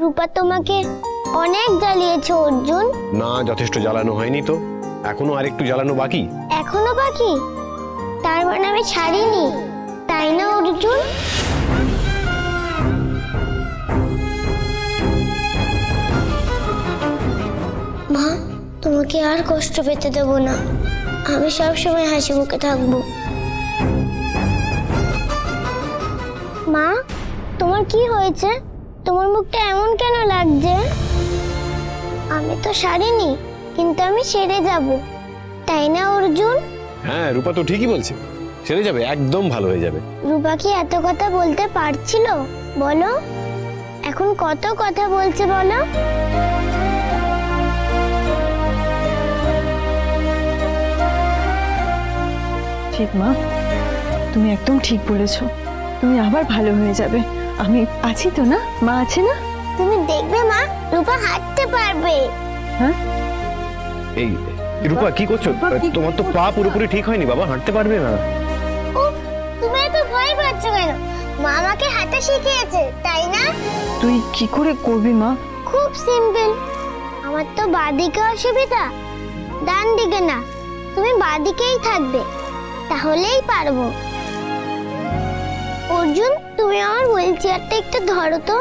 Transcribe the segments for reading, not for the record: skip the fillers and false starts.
রূপা তোমাকে অনেক জ্বালিয়েছে অর্জুন। না, যথেষ্ট জ্বালানো হয়নি তো, এখনো আরেকটু জ্বালানো বাকি। এখনো বাকি? তার মানে আমি ছাড়িনি, তাই না অর্জুন? মা, তোমাকে আর কষ্ট পেতে দেব না, আমি সবসময় হাসি মুখে থাকবো। মা, তোমার কি হয়েছে? তোমার মুখটা এমন কেন লাগছে? আমি তো সারিনি, কিন্তু আমি সেরে যাব, তাই না অর্জুন? হ্যাঁ, রূপা তো ঠিকই বলছে, সেরে যাবে, একদম ভালো হয়ে যাবে। রূপা কি এত কথা বলতে পারছিল বলো? এখন কত কথা বলছে বলো? ঠিক মা, তুমি একদম ঠিক বলেছো, তুমি আবার ভালো হয়ে যাবে। আমি আছি তো, না মা আছে না? তুমি দেখবে মা, রূপা হাঁটতে পারবে। হ্যাঁ, এই রূপা কি করছো? তোমার তো পা পুরোপুরি ঠিক হয়নি বাবা, হাঁটতে পারবে না। উফ, তুমি এত ভয় পাচ্ছ কেন? মা আমাকে হাঁটা শিখিয়েছে, তাই না? তুই কি করে করবি মা? খুব সিম্পল, আমার তো বাঁদিকে অসুবিধা, ডান দিকে না, তুমি বাঁদিকেই থাকবে, তাহলেই পারবো। অর্জুন, তুমি আমার হুইল চেয়ারটা একটু ধরো তো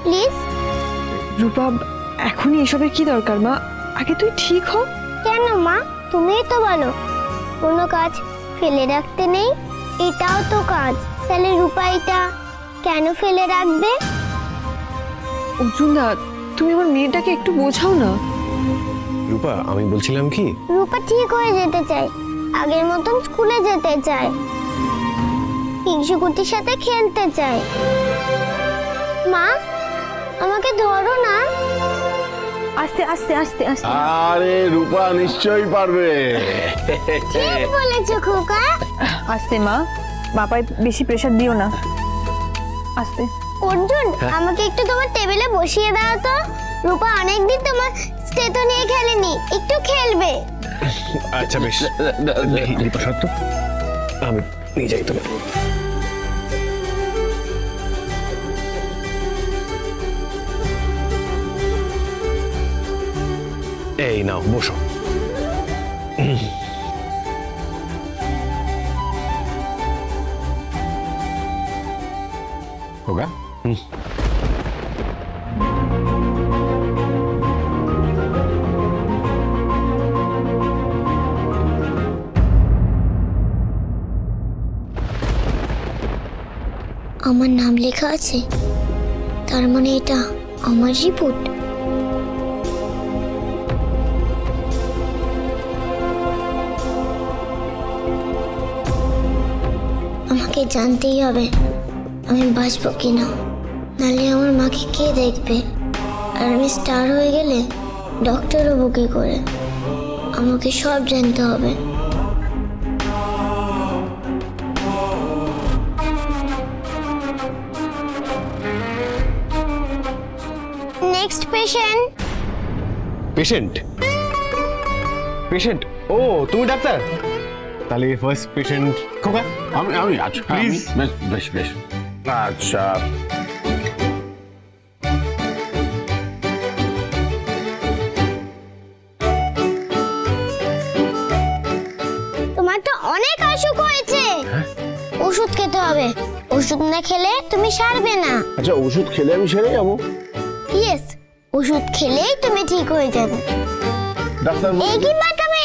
প্লিজ। রূপা, এখনই এসবের কি দরকার মা? আগে তুই ঠিক হ। কেন মা, তুমিই তো বলো কোনো কাজ ফেলে রাখতে নেই, এটাও তো কাজ, তাহলে রূপা এটা কেন ফেলে রাখবে? অর্জুন দা, তুমি আমার মেয়েটাকে একটু বোঝাও না। রূপা, আমি বলছিলাম কি, রূপা ঠিক হয়ে যেতে চায়, আগের মতন স্কুলে যেতে চায়, হিংসুকুটির সাথে খেলতে চায়। মা, আমাকে ধরো না। আস্তে আস্তে আস্তে আস্তে। আরে রূপা নিশ্চয়ই পারবে। ঠিক বলেছো খোকা। আস্তে মা, বাপায় বেশি প্রেসার দিও না, আস্তে। অর্জুন, আমাকে একটু তোমার টেবিলে বসিয়ে দাও তো, রূপা অনেকদিন তোমার স্টেতো নিয়ে খেলেনি, একটু খেলবে। আচ্ছা বেশ, রূপা সত্য, আমি নিয়ে যাই তোমার। এই নাও, বসো। হোগা। আমার নাম লেখা আছে, তার মানে এটা আমার রিপোর্ট। আমাকে জানতেই হবে আমি বাঁচবো কিনা, নাহলে আমার মাকে কে দেখবে, আর আমি স্টার হয়ে গেলে ডক্টর হবো কি করে? আমাকে সব জানতে হবে। Next patient. পেশেন্ট? পেশেন্ট? ও, তুমি ডাক্তার? তাহলে ফার্স্ট পেশেন্ট খোকা। আমি আচ্ছা প্লিজ। বেশ বেশ বেশ আচ্ছা। তোমার তো অনেক অসুখ হয়েছে, ওষুধ খেতে হবে, ওষুধ না খেলে তুমি সারবে না। আচ্ছা, ওষুধ খেলে আমি সেরে যাবো? ইয়েস, ওষুধ খেলেই তুমি ঠিক হয়ে যাবে। ডাক্তার এই কি পাঠাবে?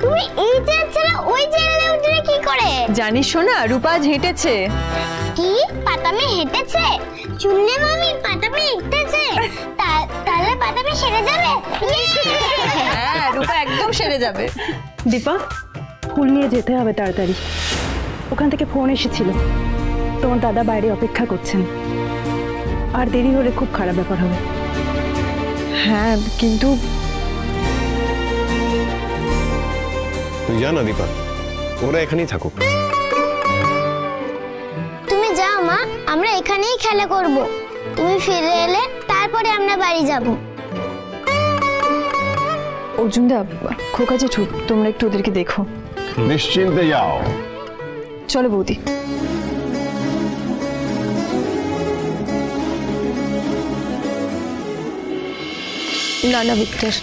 তুমি এই চেয়ার ছেড়ে ওই চেয়ারে উঠলে কি করে? জানিস শোনা, রূপা আজ হেঁটেছে। কি পাতামে হেঁটেছে? শুনলে মামি, পাতামে হেঁটেছে, তাহলে পাতামে সেরে যাবে। হ্যাঁ, রূপা একদম সেরে যাবে। দীপা, ফুল নিয়ে যেতে হবে তাড়াতাড়ি। ওখান থেকে ফোন এসেছিল, তোমার দাদা বাইরে অপেক্ষা করছেন, আর দেরি হলে খুব খারাপ ব্যাপার হবে। হ্যাঁ, কিন্তু তুই জানো দীপা, ওরা এখানেই থাকুক। তুমি যাও মা, আমরা এখানেই খেলা করব, তুমি ফিরে এলে তারপরে আমরা বাড়ি যাব। অর্জুন দা, খোকা জেঠু, তোমরা একটু ওদেরকে দেখো। নিশ্চিন্তে যাও। চলো বৌদি। না না ভিক্টর,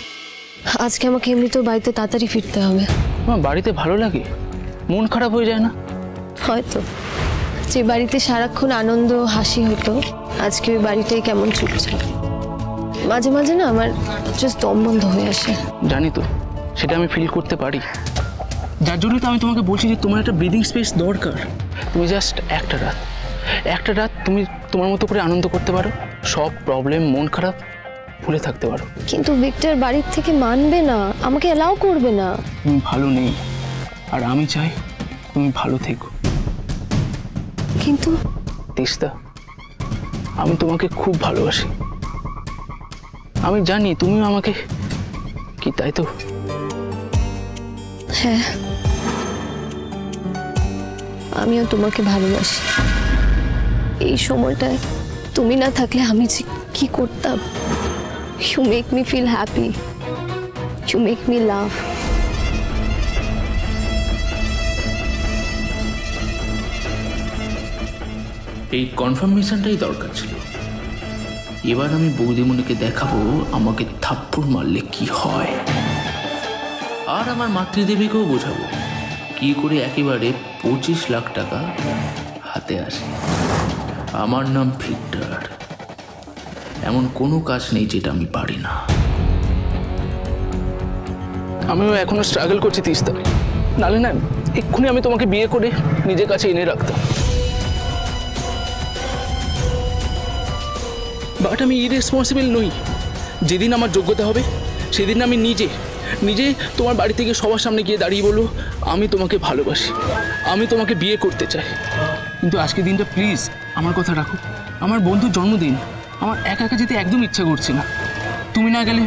আজকে আমাকে এমনিতেও বাড়িতে তাড়াতাড়ি ফিরতে হবে। তোমার বাড়িতে ভালো লাগে? মন খারাপ হয়ে যায় না? হয়তো যে বাড়িতে সারাক্ষণ আনন্দ হাসি হতো, আজকে ওই বাড়িটাই কেমন চুপচাপ। মাঝে মাঝে না আমার জাস্ট দম বন্ধ হয়ে আসে। জানি তো, সেটা আমি ফিল করতে পারি। যার জন্য তো আমি তোমাকে বলছি যে তোমার একটা ব্রিদিং স্পেস দরকার। তুমি জাস্ট একটা রাত তুমি তোমার মতো করে আনন্দ করতে পারো, সব প্রবলেম মন খারাপ ভুলে থাকতে পারো। কিন্তু ভিক্টর বাড়ির থেকে মানবে না, আমাকে অ্যালাউ করবে না। তুমি ভালো নেই, আর আমি চাই তুমি ভালো থেকো। কিন্তু তিস্তা, আমি তোমাকে খুব ভালোবাসি। আমি জানি তুমিও আমাকে, কি তাই তো? হ্যাঁ, আমিও তোমাকে ভালোবাসি। এই সময়টায় তুমি না থাকলে আমি যে কি করতাম। You make me feel happy, you make me love. এই কনফার্মেশনটাই দরকার ছিল। এবার আমি বৌদিমণিকে দেখাবো আমাকে থাপ্পড় মারলে কি হয়, আর আমার মাতৃদেবীকেও বোঝাবো কি করে একেবারে 25 লাখ টাকা হাতে আসে। আমার নাম ভিক্টর, এমন কোনো কাজ নেই যেটা আমি পারি না। আমিও এখনো স্ট্রাগল করছি তিস্তা, নালে না এক্ষুনি আমি তোমাকে বিয়ে করে নিজের কাছে এনে রাখতাম। বাট আমি ইরেসপন্সিবল নই। যেদিন আমার যোগ্যতা হবে সেদিন আমি নিজে তোমার বাড়ি থেকে সবার সামনে গিয়ে দাঁড়িয়ে বলবো আমি তোমাকে ভালোবাসি, আমি তোমাকে বিয়ে করতে চাই। কিন্তু আজকের দিনটা প্লিজ আমার কথা রাখো। আমার বন্ধুর জন্মদিন, আমার একা একা যেতে একদম ইচ্ছা করছে না। তুমি না গেলে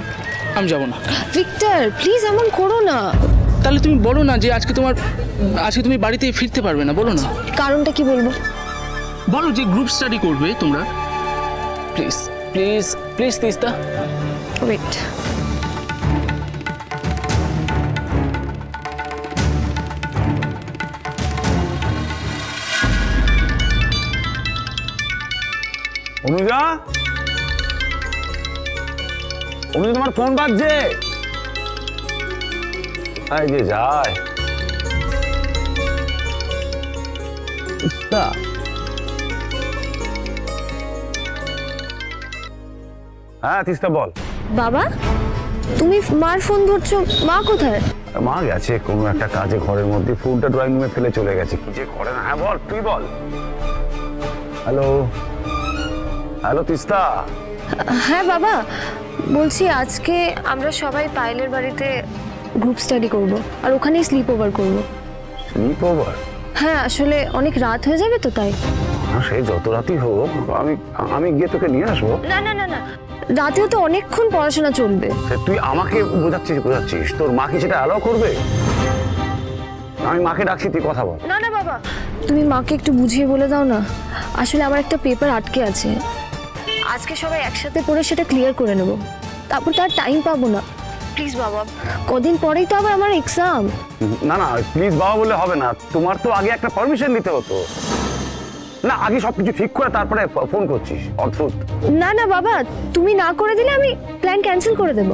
আমি যাব না। ভিক্টর প্লিজ এমন করো না। তাহলে তুমি বলো না যে আজকে তুমি বাড়িতে ফিরতে পারবে না, বলো না। কারণটা কি বলবো? বলো যে গ্রুপ স্টাডি করবে তোমরা। Please please please Teesta. Wait, Anuja, তোমার ফোন বাজছে। এই যে যায় তিস্তা। হ্যাঁ তিস্তা বল। বাবা তুমি মার ফোন ধরছো, মা কোথায়? মা গেছে কোনো একটা কাজে, ঘরের মধ্যে ফোনটা ড্রয়িং রুমে ফেলে চলে গেছে, কি যে করে না। হ্যাঁ বল, তুই বল। Hello hello Teesta. হ্যাঁ বাবা, বলছি আজকে আমরা সবাই পায়েলের বাড়িতে গ্রুপ স্টাডি করব, আর ওখানেই স্লিপ ওভার করবো। Sleep over? হ্যাঁ, আসলে অনেক রাত হয়ে যাবে তো তাই। সে যত রাতই হোক, আমি গিয়ে তোকে নিয়ে আসবো। না না না না, রাতেও তো অনেকক্ষণ পড়াশোনা চলবে। তুই আমাকে বোঝাচ্ছিস, তোর মা কি সেটা অ্যালাউ করবে? আমি মাকে ডাকছি, তুই কথা বল। না না বাবা, তুমি মাকে একটু বুঝিয়ে বলে দাও না। আসলে আমার একটা পেপার আটকে আছে, আজকে সবাই একসাথে পড়ে সেটা ক্লিয়ার করে নেব, তারপর তার টাইম পাবো না। প্লিজ বাবা, কদিন পরেই তো আবার আমার এক্সাম। না না প্লিজ বাবা বলে হবে না, তোমার তো আগে একটা পারমিশন নিতে হতো না। আগে সবকিছু ঠিক করে তারপরে ফোন করছিস, অদ্ভুত। না না বাবা, তুমি না করে দিলে আমি প্ল্যান ক্যান্সেল করে দেবো।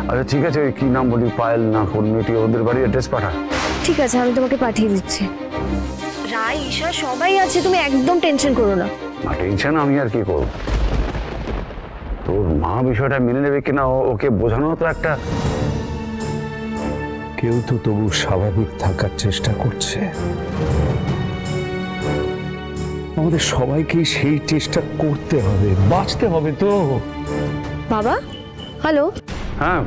আচ্ছা ঠিক আছে, ওই কি নাম বলি, পায়েল না কোন মেয়েটি, ওদের বাড়ির অ্যাড্রেস পাঠা। ঠিক আছে, আমি তোমাকে পাঠিয়ে দিচ্ছি। রাই, ঈশা সবাই আছে, তুমি একদম টেনশন করো না। টেনশন আমি আর কি করব, তোর মা বিষয়টা মেনে নেবে কিনা ওকে বোঝানো তো একটা। কেউ তো তবু স্বাভাবিক থাকার চেষ্টা করছে। আমাদের সবাইকেই সেই চেষ্টা করতে হবে, বাঁচতে হবে তো। বাবা হ্যালো। হ্যাঁ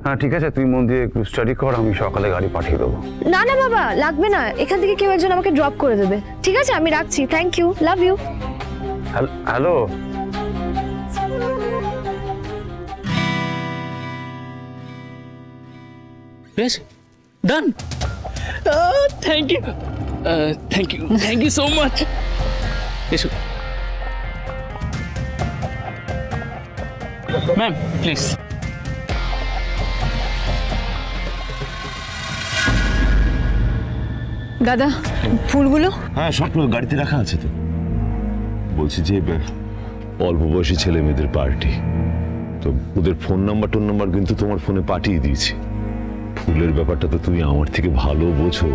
হ্যাঁ ঠিক আছে, তুই মন দিয়ে স্টাডি কর, আমি সকালে গাড়ি পাঠিয়ে দেবো। না না বাবা, লাগবে না, এখান থেকে কেউ একজন আমাকে ড্রপ করে দেবে। ঠিক আছে, আমি রাখছি, thank you, love you. Hello বেশ ডান। Thank you so much. এসো ম্যাম, প্লিজ। দাদা ফুলগুলো? হ্যাঁ সব গাড়িতে রাখা আছে তো। বলছি যে অল্প বয়সী ছেলে মেয়েদের পার্টি, তো ওদের ফোন নাম্বার কিন্তু তোমার ফোনে পাঠিয়ে দিয়েছি। ফুলের ব্যাপারটা তো তুমি আমার থেকে ভালো বোঝো।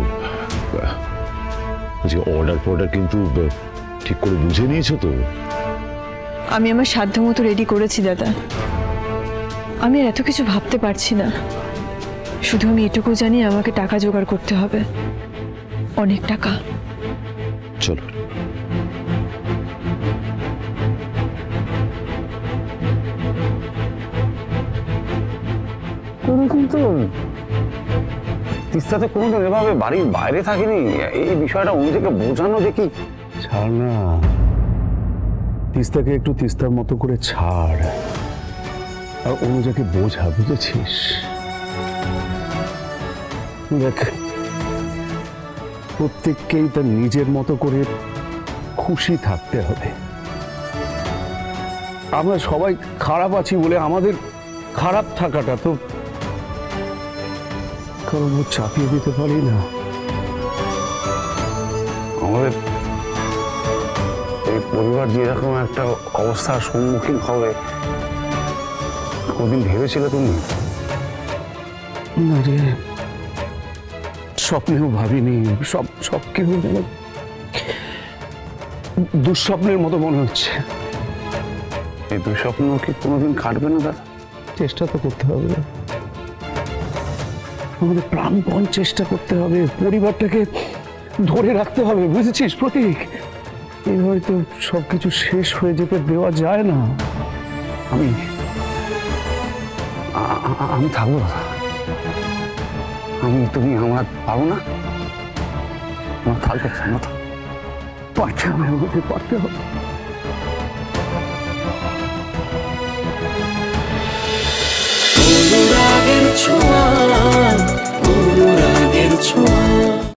যে অর্ডার কিন্তু ঠিক করে বুঝে নিয়েছো তো? আমি আমার সাধ্য মতো রেডি করেছি দাদা। আমি আর এত কিছু ভাবতে পারছি না। শুধু আমি এটুকু জানি আমাকে টাকা জোগাড় করতে হবে, অনেক টাকা। চলো। কিন্তু তিস্তা তো কোনোদিন এভাবে বাড়ির বাইরে থাকেনি। এই বিষয়টা অনুযাকে বোঝানো যে কি। ছাড় না, তিস্তাকে একটু তিস্তার মতো করে ছাড়, আর অনুযাকে বোঝা, বুঝেছিস? দেখ, প্রত্যেককেই তার নিজের মতো করে খুশি থাকতে হবে। আমরা সবাই খারাপ আছি বলে আমাদের খারাপ থাকাটা তো কারণ চাপিয়ে দিতে পারি না। আমাদের এই পরিবার যেরকম একটা অবস্থার সম্মুখীন হবে কোনদিন ভেবেছিলে তুমি? না রে, স্বপ্নেও ভাবিনি। সব কিছু দুঃস্বপ্নের মতো মনে হচ্ছে। এই দুঃস্বপ্ন কি কোনোদিন কাটবে না দাদা? চেষ্টা তো করতে হবে, আমাদের প্রাণপণ চেষ্টা করতে হবে, পরিবারটাকে ধরে রাখতে হবে, বুঝেছিস প্রতীক? এইভাবে তো সবকিছু শেষ হয়ে যেতে দেওয়া যায় না। আমি থাকবো দাদা। তুমি আমরা পারো না? আমার থাকবে, পারতে হবে, আমাকে পারতে হবে।